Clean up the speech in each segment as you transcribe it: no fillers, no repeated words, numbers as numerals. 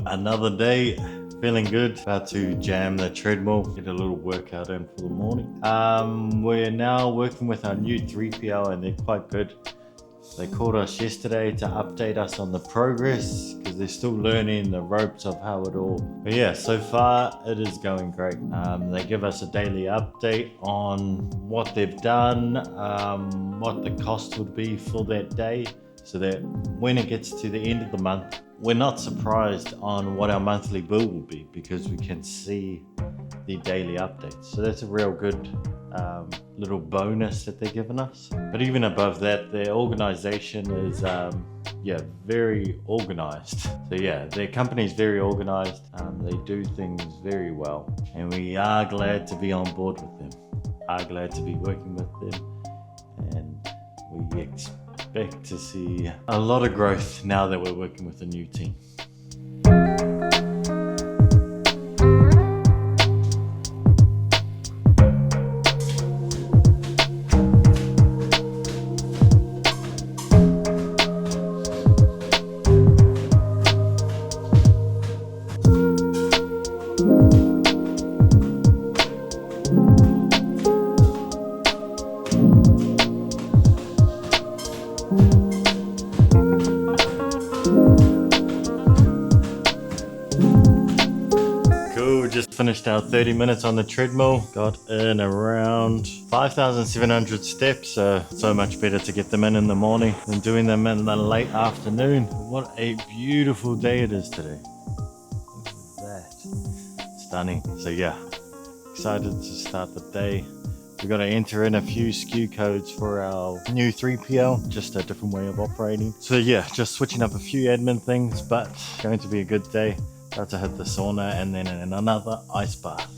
Another day, feeling good. About to jam the treadmill, get a little workout in for the morning. We're now working with our new 3PL and they're quite good. They called us yesterday to update us on the progress because they're still learning the ropes of how it all. But yeah, so far it is going great. They give us a daily update on what they've done, what the cost would be for that day, so that when it gets to the end of the month, we're not surprised on what our monthly bill will be because we can see the daily updates. So that's a real good little bonus that they're giving us. But even above that, their organization is very organized. So yeah, their company is very organized. They do things very well, and we are glad to be on board with them. Are glad to be working with them, and we expect to see a lot of growth now that we're working with a new team. Just finished our 30 minutes on the treadmill, got in around 5,700 steps, so much better to get them in the morning than doing them in the late afternoon. What a beautiful day it is today. Look at that. Stunning. So yeah, excited to start the day. We got to enter in a few SKU codes for our new 3PL, just a different way of operating. So yeah, just switching up a few admin things, but going to be a good day. About to hit the sauna and then in another ice bath.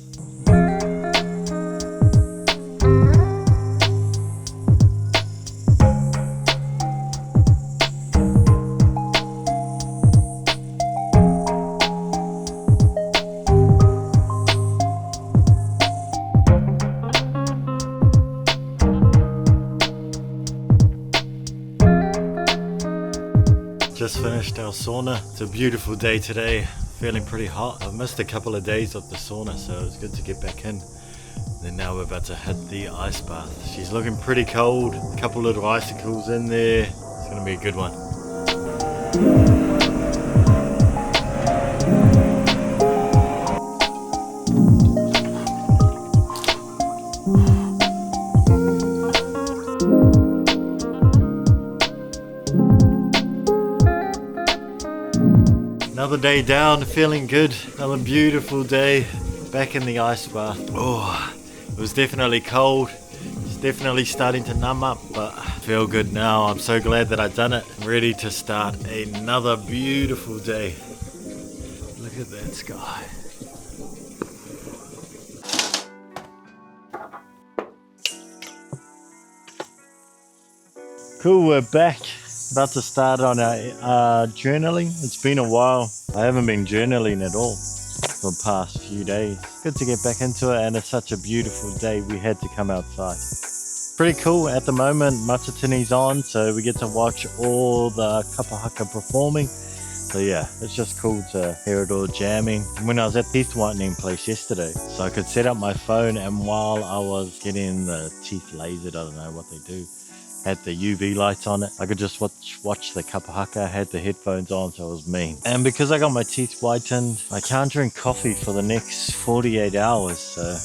Just finished our sauna. It's a beautiful day today. Feeling pretty hot. I've missed a couple of days of the sauna, so it's good to get back in. Then now we're about to hit the ice bath. She's looking pretty cold. A couple little icicles in there. It's gonna be a good one. Another day down, feeling good. Another beautiful day. Back in the ice bath. Oh, it was definitely cold. It's definitely starting to numb up, but I feel good now. I'm so glad that I've done it. I'm ready to start another beautiful day. Look at that sky. Cool, we're back. About to start on our journaling. It's been a while. I haven't been journaling at all for the past few days. Good to get back into it, and it's such a beautiful day. We had to come outside. Pretty cool at the moment. Matatini's on, so we get to watch all the kapahaka performing. So yeah, it's just cool to hear it all jamming. When I was at the teeth whitening place yesterday, so I could set up my phone, and while I was getting the teeth lasered, I don't know what they do, had the UV lights on it, I could just watch the kapahaka, had the headphones on, so it was me. And because I got my teeth whitened, I can't drink coffee for the next 48 hours, so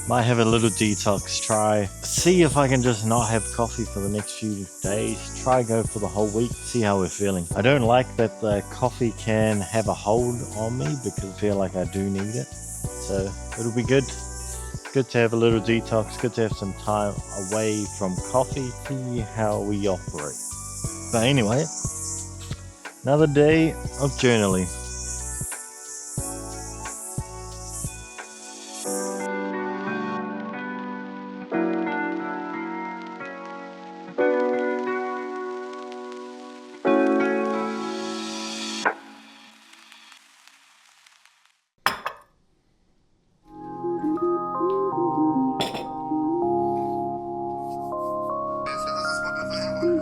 might have a little detox, see if I can just not have coffee for the next few days, try go for the whole week, see how we're feeling. I don't like that the coffee can have a hold on me because I feel like I do need it, so it'll be good. good to have a little detox, good to have some time away from coffee, see how we operate. But anyway, another day of journaling.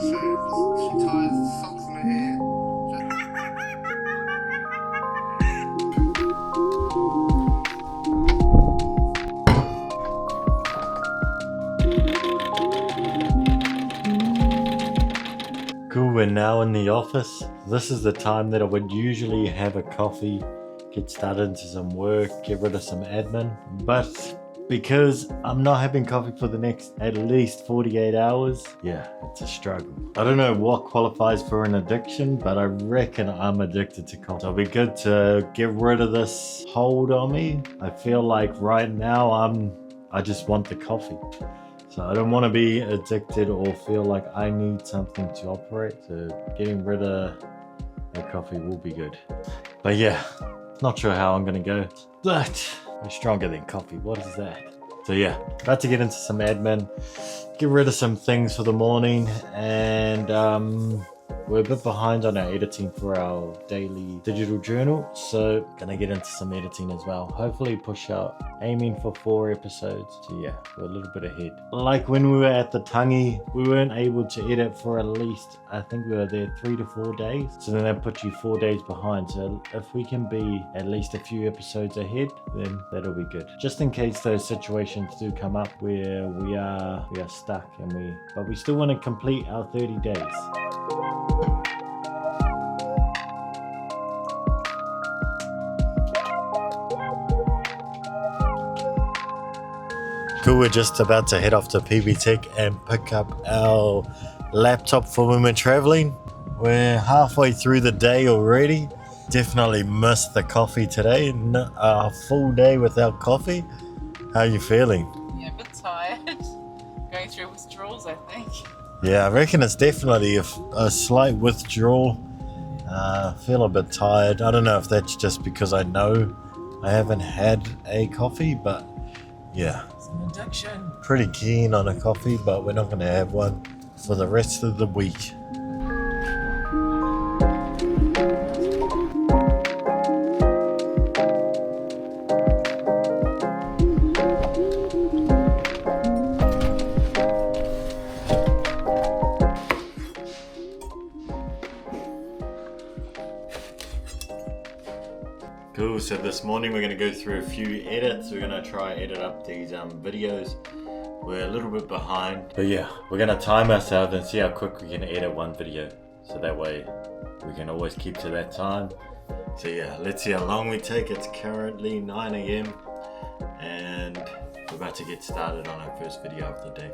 She ties socks in her hair. Cool, we're now in the office. This is the time that I would usually have a coffee, get started into some work, get rid of some admin. But because I'm not having coffee for the next at least 48 hours, yeah, it's a struggle. I don't know what qualifies for an addiction, but I reckon I'm addicted to coffee. So it'll be good to get rid of this hold on me. I feel like right now I just want the coffee. So I don't want to be addicted or feel like I need something to operate. So getting rid of the coffee will be good. But yeah, not sure how I'm going to go. But we're stronger than coffee. What is that? So yeah, about to get into some admin, get rid of some things for the morning, and we're a bit behind on our editing for our daily digital journal, so gonna get into some editing as well. Hopefully push out, aiming for 4 episodes. So yeah, we're a little bit ahead. Like when we were at the Tangi, we weren't able to edit for at least, I think we were there 3 to 4 days. So then that puts you 4 days behind. So if we can be at least a few episodes ahead, then that'll be good. Just in case those situations do come up where we are stuck but we still want to complete our 30 days. Cool, we're just about to head off to PB Tech and pick up our laptop for when we're traveling. We're halfway through the day already. Definitely missed the coffee today. A full day without coffee. How are you feeling? Yeah, a bit tired. Going through withdrawals, I think. Yeah, I reckon it's definitely a slight withdrawal. Feel a bit tired. I don't know if that's just because I know I haven't had a coffee, but yeah. An addiction. Pretty keen on a coffee, but we're not going to have one for the rest of the week. Cool, so this morning we're going to go through a few edits. We're going to try edit up these videos. We're a little bit behind, but yeah, we're going to time ourselves and see how quick we can edit one video, so that way we can always keep to that time. So yeah, let's see how long we take. It's currently 9 AM and we're about to get started on our first video of the day.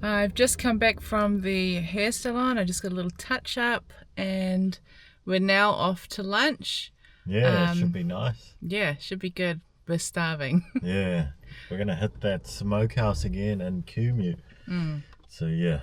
I've just come back from the hair salon. I just got a little touch up and we're now off to lunch. Yeah, it should be nice. Yeah, should be good. We're starving. Yeah, we're gonna hit that smokehouse again in Kumu. So yeah.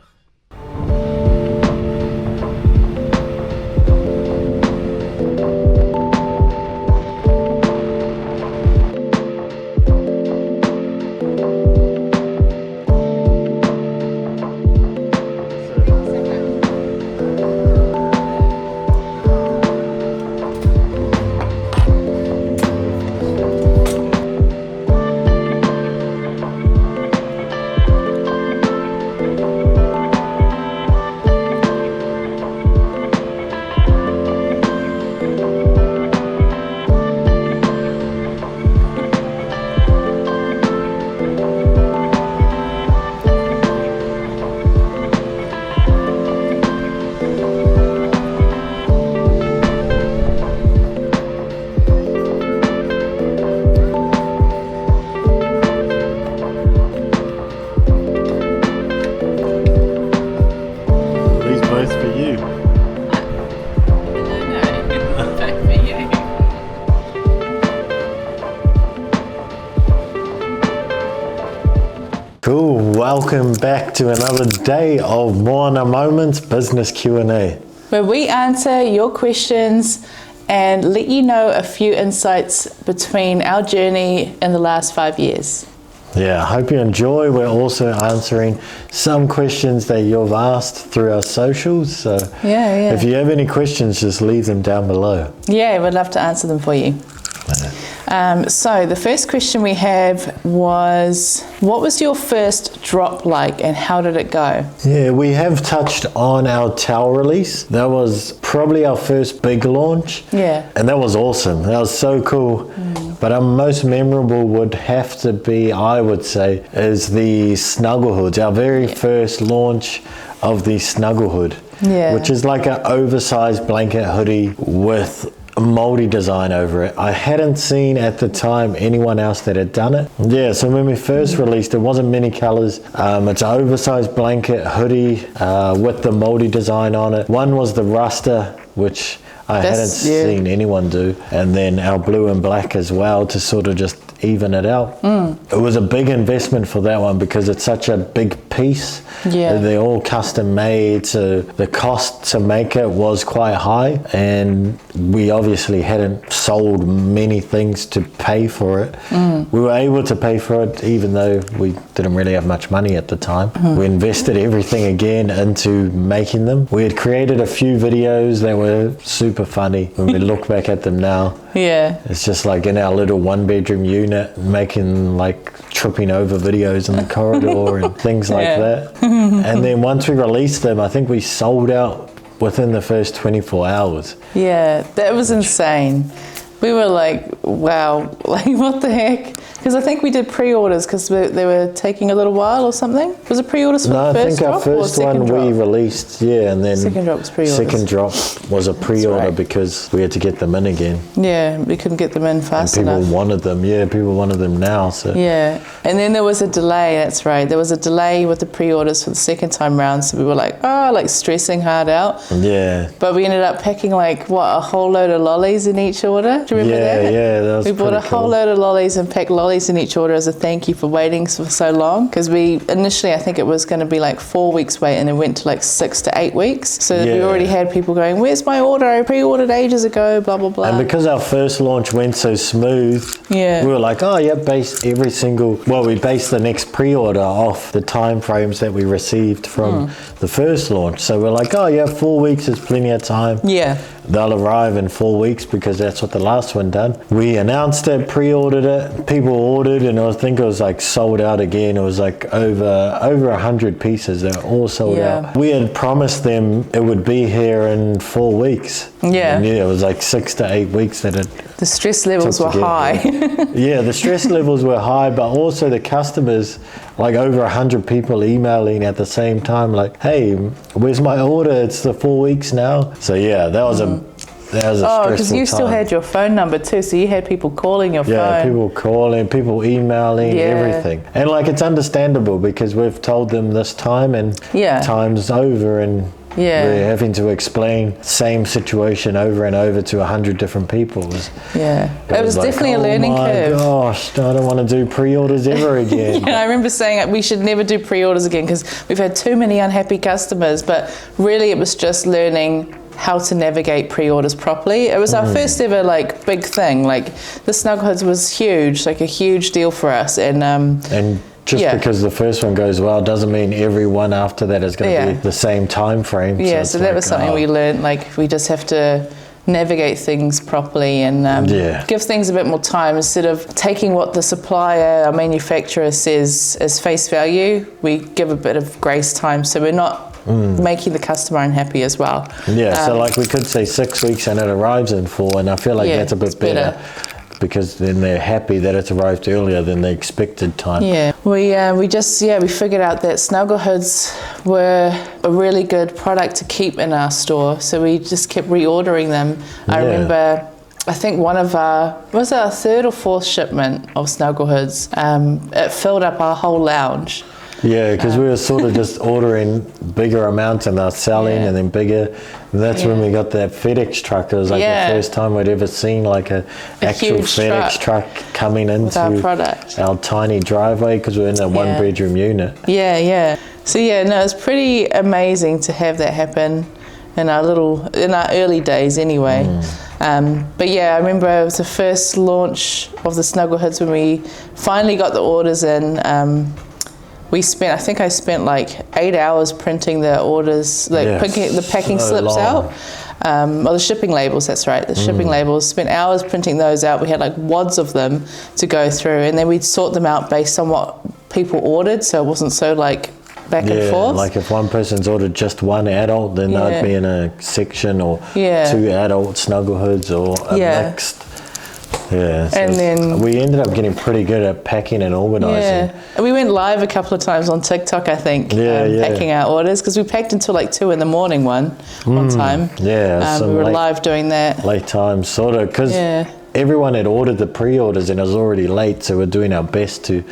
Cool. Welcome back to another day of Moana Moment Business Q&A. Where we answer your questions and let you know a few insights between our journey in the last 5 years. Yeah, I hope you enjoy. We're also answering some questions that you've asked through our socials. So if you have any questions, just leave them down below. Yeah, we'd love to answer them for you. So the first question we have was, what was your first drop like and how did it go? Yeah, we have touched on our towel release. That was probably our first big launch. Yeah. And that was awesome. That was so cool. But our most memorable would have to be, I would say, is the Snuggle Hoods. Our very first launch of the Snuggle Hood, which is like an oversized blanket hoodie with a Māori design over it. I hadn't seen at the time anyone else that had done it. Yeah, so when we first released it, wasn't many colors. It's an oversized blanket hoodie with the Māori design on it. One was the Rasta, which I hadn't seen anyone do, and then our blue and black as well to sort of just even it out. It was a big investment for that one because it's such a big piece. They're all custom made, so the cost to make it was quite high, and we obviously hadn't sold many things to pay for it. We were able to pay for it even though we didn't really have much money at the time. We invested everything again into making them. We had created a few videos that were super funny when we look back at them now. It's just like in our little 1-bedroom unit making like tripping over videos in the corridor and things like that. And then once we released them, I think we sold out within the first 24 hours. Yeah, that was insane. We were like, wow, like what the heck? Because I think we did pre-orders because they were taking a little while or something. Was it pre-orders for the first drop? No, I think our first one we released, and then second drop was pre-orders. Second drop was a pre-order because we had to get them in again. Yeah, we couldn't get them in fast enough. People wanted them, people wanted them now. So. Yeah, and then there was a delay, that's right. There was a delay with the pre-orders for the second time round, so we were like, stressing hard out. Yeah. But we ended up packing like, a whole load of lollies in each order. Do you remember that? Yeah, that was We bought a whole load of lollies and packed lollies in each order as a thank you for waiting for so long, because we initially, I think it was going to be like 4 weeks wait, and it went to like 6 to 8 weeks. So we already had people going, where's my order? I pre-ordered ages ago, blah blah blah. And because our first launch went so smooth, we were like, we based the next pre-order off the time frames that we received from the first launch. So we're like, 4 weeks is plenty of time. They'll arrive in 4 weeks because that's what the last one done. We announced it, pre-ordered it, people ordered, and I think it was like sold out again. It was like over 100 pieces that were all sold out. We had promised them it would be here in 4 weeks. And it was like 6 to 8 weeks that it The stress levels were high. The stress levels were high, but also the customers, like over 100 people emailing at the same time, like, hey, where's my order? It's the 4 weeks now. So that was a stressful because you still had your phone number too, so you had people calling your phone. Yeah, people calling, people emailing, everything. And like, it's understandable because we've told them this time and time's over, and we're having to explain same situation over and over to 100 different people. It was like, definitely a learning curve. Oh my gosh, I don't want to do pre-orders ever again. I remember saying we should never do pre-orders again because we've had too many unhappy customers, but really it was just learning how to navigate pre-orders properly. It was our first ever like big thing. Like the Snuggle Hoods was huge, like a huge deal for us, and just because the first one goes well doesn't mean every one after that is going to be the same time frame. So that was something we learned. Like we just have to navigate things properly and give things a bit more time instead of taking what the supplier, our manufacturer says as face value. We give a bit of grace time, so we're not making the customer unhappy as well. So like we could say 6 weeks and it arrives in 4, and I feel like that's a bit better because then they're happy that it's arrived earlier than the expected time. We figured out that Snuggle Hoods were a really good product to keep in our store, so we just kept reordering them. I remember, I think one of our 3rd or 4th shipment of Snuggle Hoods, it filled up our whole lounge. Yeah, because we were sort of just ordering bigger amounts and they're selling and then bigger. And that's when we got that FedEx truck. It was like the first time we'd ever seen like a actual FedEx truck coming into our product. Our tiny driveway because we're in a one bedroom unit. Yeah. So it's pretty amazing to have that happen in our early days anyway. But I remember it was the first launch of the Snuggle Hoods when we finally got the orders in. I think I spent like 8 hours printing the orders, picking the packing slips out. Or the shipping labels, that's right, the shipping labels. Spent hours printing those out. We had like wads of them to go through, and then we'd sort them out based on what people ordered, so it wasn't so like back and forth. Like if one person's ordered just one adult, then they'd be in a section, or 2 adult Snuggle Hoods, or a mixed. Yeah, so and then we ended up getting pretty good at packing and organising. Yeah, and we went live a couple of times on TikTok, I think, packing our orders, because we packed until like 2 a.m. one time. Yeah, we were live doing that. Late times, sort of, because everyone had ordered the pre-orders and it was already late, so we're doing our best to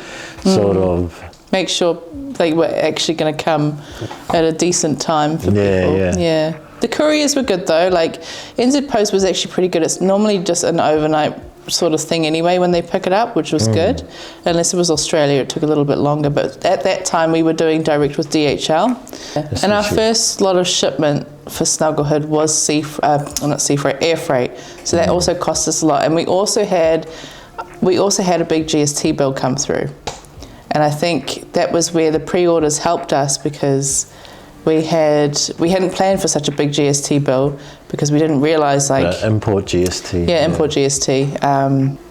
sort of make sure they were actually going to come at a decent time for people. Yeah. The couriers were good though. Like NZ Post was actually pretty good. It's normally just an overnight sort of thing anyway when they pick it up, which was good. Unless it was Australia, it took a little bit longer. But at that time, we were doing direct with DHL. And our first lot of shipment for Snuggle Hood was air freight. So that also cost us a lot. And we also had a big GST bill come through. And I think that was where the pre-orders helped us, because we hadn't planned for such a big GST bill, because we didn't realise import GST. Import GST.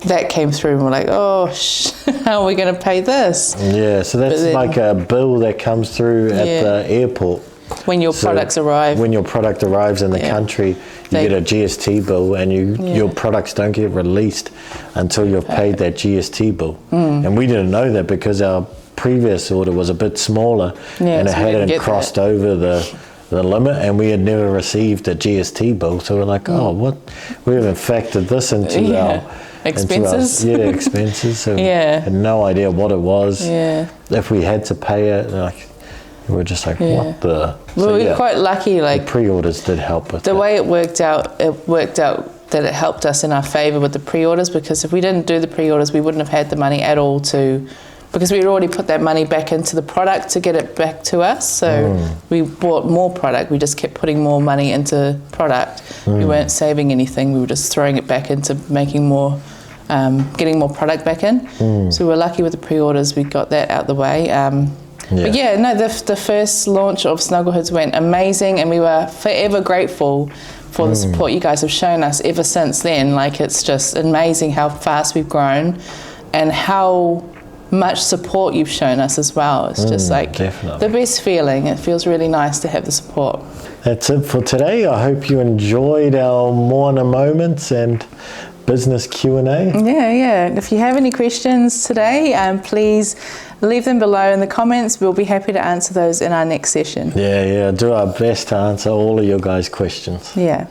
That came through and we're like, how are we going to pay this? Yeah, so that's like a bill that comes through at the airport. When your products arrive. When your product arrives in the country, you get a GST bill, and your products don't get released until you've paid that GST bill. And we didn't know that because our previous order was a bit smaller and it hadn't crossed over the limit, and we had never received a GST bill. So we're like, what? We haven't factored this into our expenses. Expenses. So we had no idea what it was. If we had to pay it, we were just like, what the? Well, we were quite lucky. Like the pre-orders did help with the way it worked out. It worked out that it helped us in our favour with the pre-orders, because if we didn't do the pre-orders, we wouldn't have had the money at all because we had already put that money back into the product to get it back to us. So we bought more product. We just kept putting more money into product. We weren't saving anything. We were just throwing it back into making more, getting more product back in. So we were lucky with the pre-orders. We got that out the way. But the first launch of Snuggle Hoods went amazing, and we were forever grateful for the support you guys have shown us ever since then. Like, it's just amazing how fast we've grown and how much support you've shown us as well. It's just like the best feeling. It feels really nice to have the support. That's it for today. I hope you enjoyed our Moana Moments and business Q&A. Yeah. If you have any questions today, please leave them below in the comments. We'll be happy to answer those in our next session. Yeah. Do our best to answer all of your guys' questions. Yeah.